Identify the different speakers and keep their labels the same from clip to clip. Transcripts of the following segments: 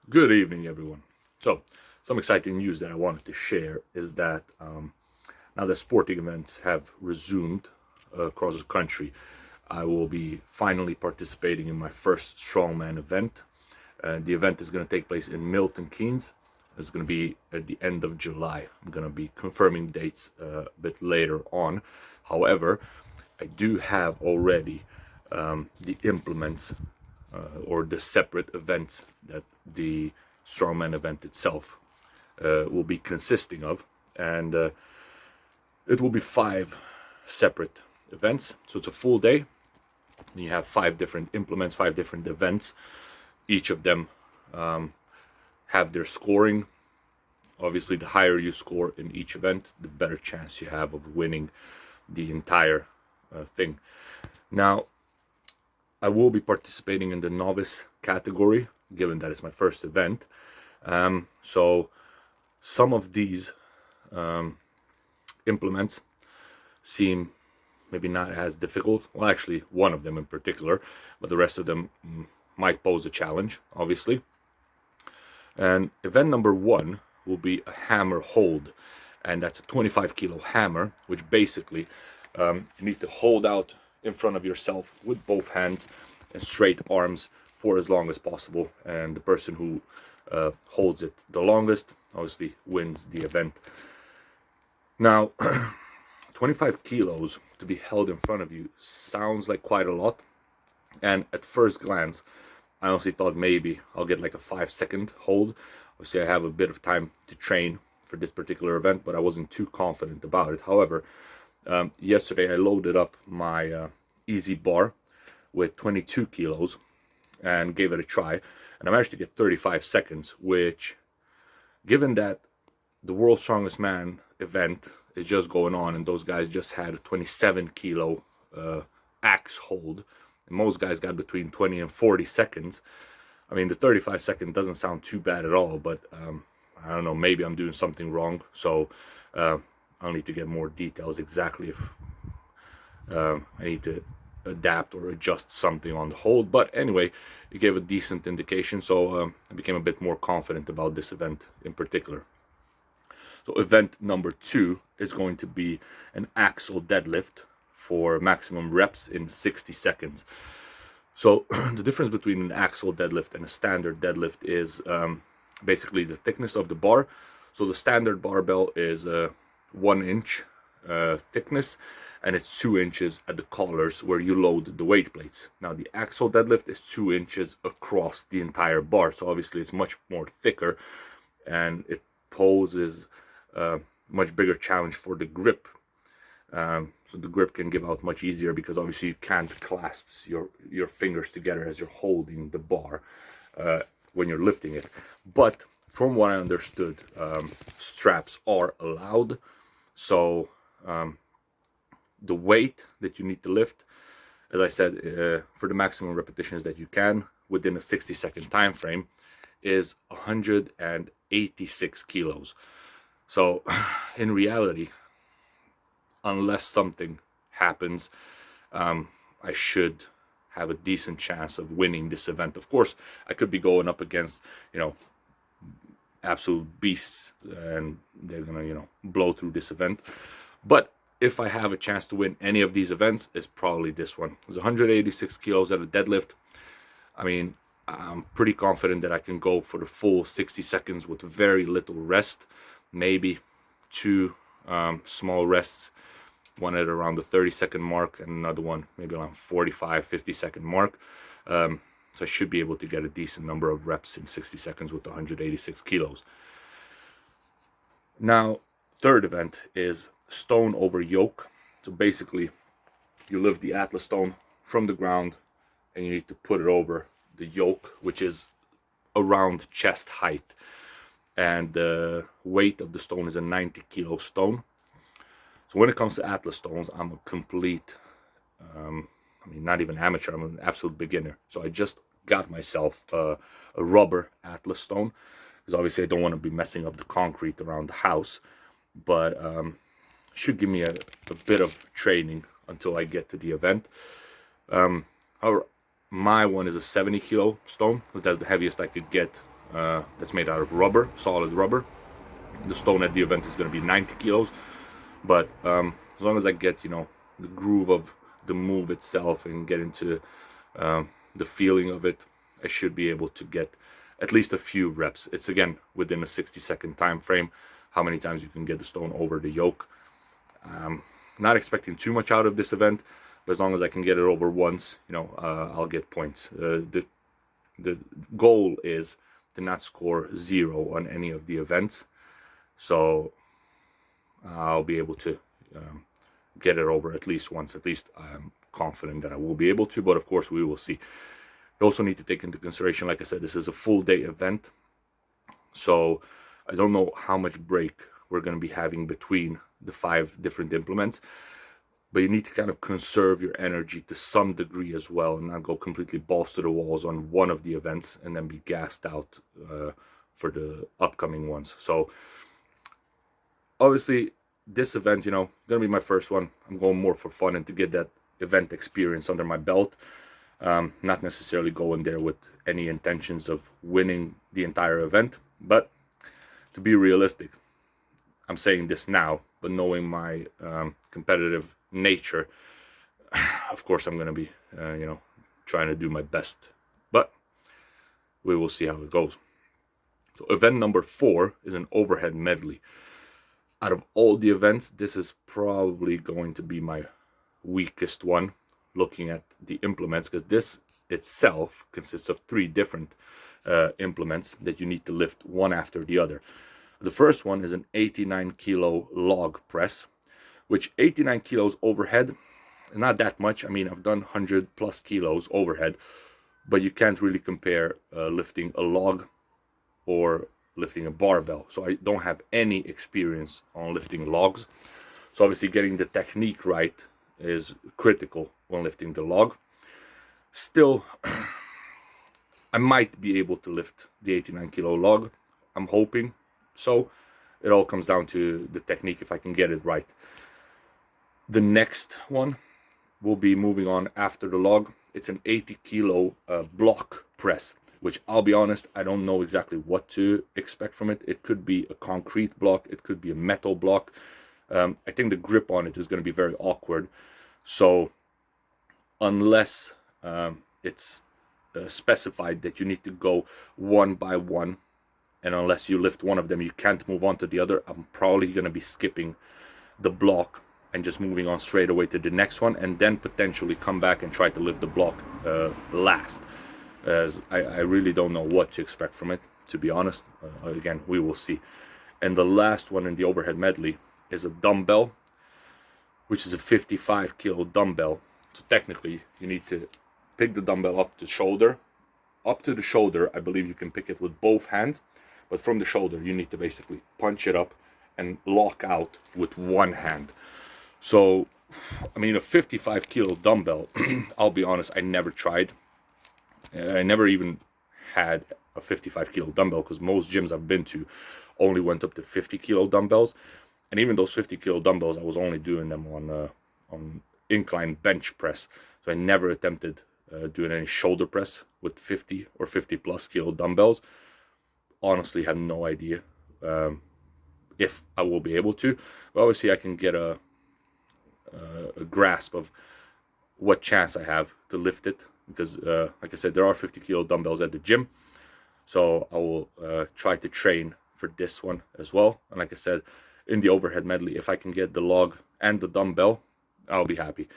Speaker 1: Good evening, everyone. So, some exciting news that I wanted to share is that now that sporting events have resumed across the country, I will be finally participating in my first Strongman event. The event is going to take place in Milton Keynes. It's going to be at the end of July. I'm going to be confirming dates a bit later on. However, I do have already the implements or the separate events that the strongman event itself will be consisting of, and it will be 5 separate events. So it's a full day. You have 5 different implements, 5 different events. Each of them have their scoring. Obviously, the higher you score in each event, the better chance you have of winning the entire thing. Now, I will be participating in the novice category, given that it's my first event. So some of these implements seem maybe not as difficult. Well, actually, one of them in particular, but the rest of them might pose a challenge, obviously. And event number 1 will be a hammer hold, and that's a 25 kilo hammer, which basically you need to hold out in front of yourself with both hands and straight arms for as long as possible, and the person who holds it the longest obviously wins the event. Now 25 kilos to be held in front of you sounds like quite a lot, and at first glance I honestly thought maybe I'll get like a 5-second hold. Obviously I have a bit of time to train for this particular event, but I wasn't too confident about it. However, yesterday I loaded up my easy bar with 22 kilos and gave it a try, and I managed to get 35 seconds, which, given that the World's Strongest Man event is just going on and those guys just had a 27 kilo axe hold, and most guys got between 20 and 40 seconds. I mean, the 35 second doesn't sound too bad at all, but I don't know, maybe I'm doing something wrong, so I'll need to get more details exactly if I need to adapt or adjust something on the hold. But anyway, it gave a decent indication, so I became a bit more confident about this event in particular. So event number 2 is going to be an axle deadlift for maximum reps in 60 seconds. So the difference between an axle deadlift and a standard deadlift is basically the thickness of the bar. So the standard barbell is 1 inch thickness, and it's 2 inches at the collars where you load the weight plates. Now the axle deadlift is 2 inches across the entire bar, so obviously it's much more thicker, and it poses a much bigger challenge for the grip. So the grip can give out much easier because obviously you can't clasp your fingers together as you're holding the bar when you're lifting it. But from what I understood, straps are allowed. So the weight that you need to lift, as I said, for the maximum repetitions that you can within a 60-second time frame, is 186 kilos. So in reality, unless something happens, I should have a decent chance of winning this event. Of course, I could be going up against, absolute beasts, and they're gonna, blow through this event. But if I have a chance to win any of these events, it's probably this one. It's 186 kilos at a deadlift. I mean, I'm pretty confident that I can go for the full 60 seconds with very little rest. Maybe 2 small rests, one at around the 30-second mark and another one maybe around 45-50-second mark. So I should be able to get a decent number of reps in 60 seconds with 186 kilos. Now, third event is stone over yoke. So basically, you lift the Atlas stone from the ground and you need to put it over the yoke, which is around chest height. And the weight of the stone is a 90 kilo stone. So when it comes to Atlas stones, I'm a complete, not even amateur, I'm an absolute beginner. So I just got myself a rubber Atlas stone, because obviously I don't want to be messing up the concrete around the house, but should give me a bit of training until I get to the event. However, my one is a 70 kilo stone, because that's the heaviest I could get that's made out of rubber, solid rubber. The stone at the event is going to be 90 kilos, but as long as I get, the groove of the move itself and get into the feeling of it, I should be able to get at least a few reps. It's again within a 60-second time frame, how many times you can get the stone over the yoke. Not expecting too much out of this event, but as long as I can get it over once, I'll get points. The goal is to not score 0 on any of the events, so I'll be able to get it over at least once. At least I'm confident that I will be able to, but of course we will see. You also need to take into consideration, like I said, this is a full day event, so I don't know how much break we're going to be having between the 5 different implements, but you need to kind of conserve your energy to some degree as well, and not go completely balls to the walls on one of the events and then be gassed out for the upcoming ones. So obviously this event, gonna be my first one. I'm going more for fun and to get that event experience under my belt. Not necessarily going there with any intentions of winning the entire event, but to be realistic, I'm saying this now, but knowing my competitive nature, of course I'm going to be, trying to do my best, but we will see how it goes. So event number 4 is an overhead medley. Out of all the events, this is probably going to be my weakest one, looking at the implements, because this itself consists of 3 different implements that you need to lift one after the other. The first one is an 89 kilo log press, which 89 kilos overhead, not that much. I mean, I've done 100 plus kilos overhead, but you can't really compare lifting a log or lifting a barbell. So I don't have any experience on lifting logs. So obviously getting the technique right is critical when lifting the log. Still, I might be able to lift the 89 kilo log. I'm hoping so. It all comes down to the technique, if I can get it right. The next one will be moving on after the log. It's an 80 kilo block press, which I'll be honest, I don't know exactly what to expect from it. It could be a concrete block, it could be a metal block. I think the grip on it is going to be very awkward. So unless it's specified that you need to go one by one, and unless you lift one of them, you can't move on to the other, I'm probably going to be skipping the block and just moving on straight away to the next one, and then potentially come back and try to lift the block last. As I really don't know what to expect from it, to be honest. Again, we will see. And the last one in the overhead medley is a dumbbell, which is a 55 kilo dumbbell. So technically, you need to pick the dumbbell up to shoulder. Up to the shoulder, I believe you can pick it with both hands, but from the shoulder, you need to basically punch it up and lock out with one hand. So, I mean, a 55 kilo dumbbell, I'll be honest, I never tried. I never even had a 55 kilo dumbbell, because most gyms I've been to only went up to 50 kilo dumbbells. And even those 50 kilo dumbbells, I was only doing them on incline bench press. So I never attempted doing any shoulder press with 50 or 50 plus kilo dumbbells. Honestly, have no idea if I will be able to. But obviously, I can get a grasp of what chance I have to lift it, because like I said, there are 50 kilo dumbbells at the gym, so I will try to train for this one as well. And like I said, in the overhead medley, if I can get the log and the dumbbell, I'll be happy.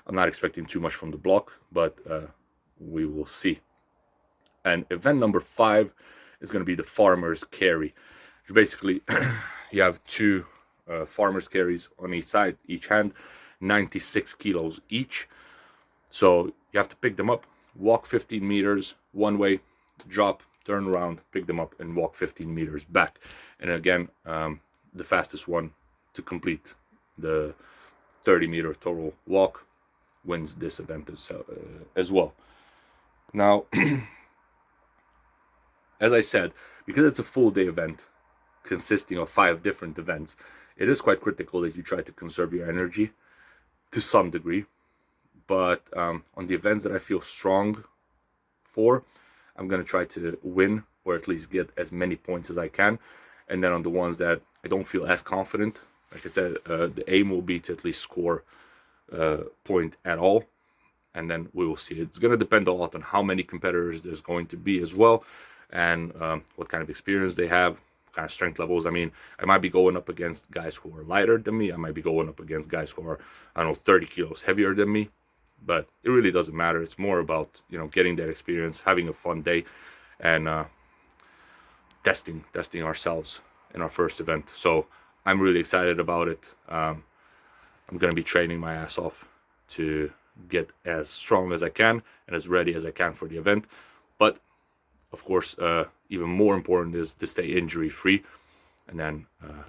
Speaker 1: I'm not expecting too much from the block, but we will see. And event number 5 is going to be the farmer's carry. Basically, you have 2 farmer's carries on each side, each hand, 96 kilos each. So you have to pick them up, walk 15 meters one way, drop, turn around, pick them up, and walk 15 meters back. And again, the fastest one to complete the 30-meter total walk wins this event as well. Now, as I said, because it's a full day event consisting of 5 different events, it is quite critical that you try to conserve your energy to some degree. But on the events that I feel strong for, I'm going to try to win or at least get as many points as I can. And then on the ones that I don't feel as confident, like I said, the aim will be to at least score point at all, and then we will see. It's going to depend a lot on how many competitors there's going to be as well, and what kind of experience they have, kind of strength levels. I mean, I might be going up against guys who are lighter than me. I might be going up against guys who are, I don't know, 30 kilos heavier than me. But it really doesn't matter. It's more about, you know, getting that experience, having a fun day, and testing ourselves in our first event. So I'm really excited about it. I'm going to be training my ass off to get as strong as I can and as ready as I can for the event. But of course, even more important is to stay injury free, and then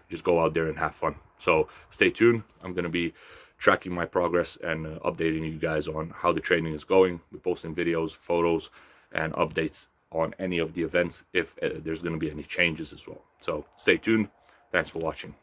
Speaker 1: just go out there and have fun. So stay tuned. I'm going to be tracking my progress and updating you guys on how the training is going. We're posting videos, photos, and updates on any of the events if there's going to be any changes as well. So stay tuned. Thanks for watching.